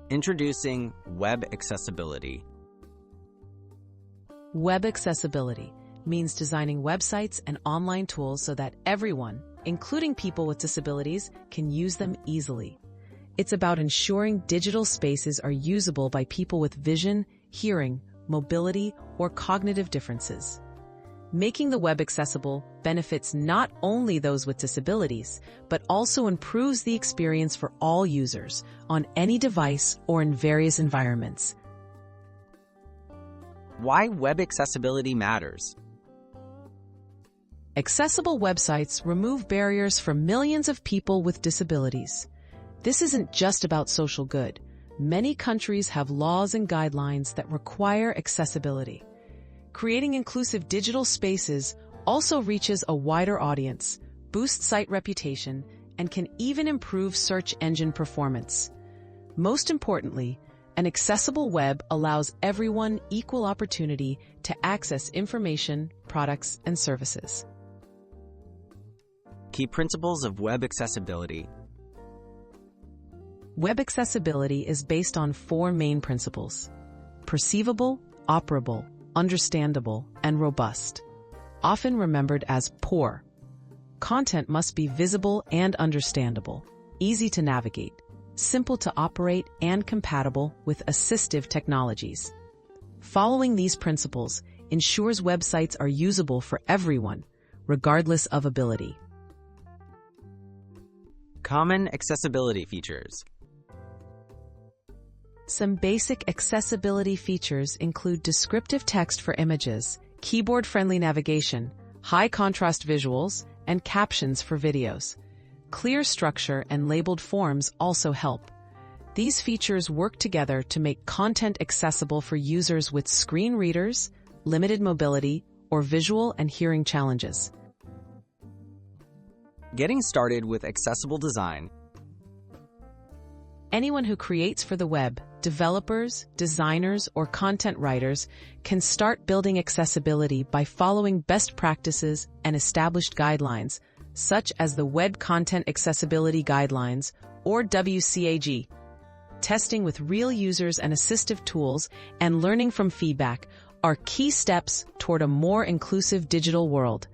Introducing web accessibility. Web accessibility means designing websites and online tools so that everyone, including people with disabilities, can use them easily. It's about ensuring digital spaces are usable by people with vision, hearing, mobility, or cognitive differences. Making the web accessible benefits not only those with disabilities, but also improves the experience for all users on any device or in various environments. Why web accessibility matters. Accessible websites remove barriers for millions of people with disabilities. This isn't just about social good. Many countries have laws and guidelines that require accessibility. Creating inclusive digital spaces also reaches a wider audience, boosts site reputation, and can even improve search engine performance. Most importantly, an accessible web allows everyone equal opportunity to access information, products, and services. Key principles of web accessibility. Web accessibility is based on 4 main principles: perceivable, operable, understandable, and robust. Often remembered as POUR. Content must be visible and understandable, easy to navigate, simple to operate, and compatible with assistive technologies. Following these principles ensures websites are usable for everyone, regardless of ability. Common accessibility features. Some basic accessibility features include descriptive text for images, keyboard-friendly navigation, high-contrast visuals, and captions for videos. Clear structure and labeled forms also help. These features work together to make content accessible for users with screen readers, limited mobility, or visual and hearing challenges. Getting started with accessible design. Anyone who creates for the web, developers, designers, or content writers, can start building accessibility by following best practices and established guidelines, such as the Web Content Accessibility Guidelines, or WCAG. Testing with real users and assistive tools and learning from feedback are key steps toward a more inclusive digital world.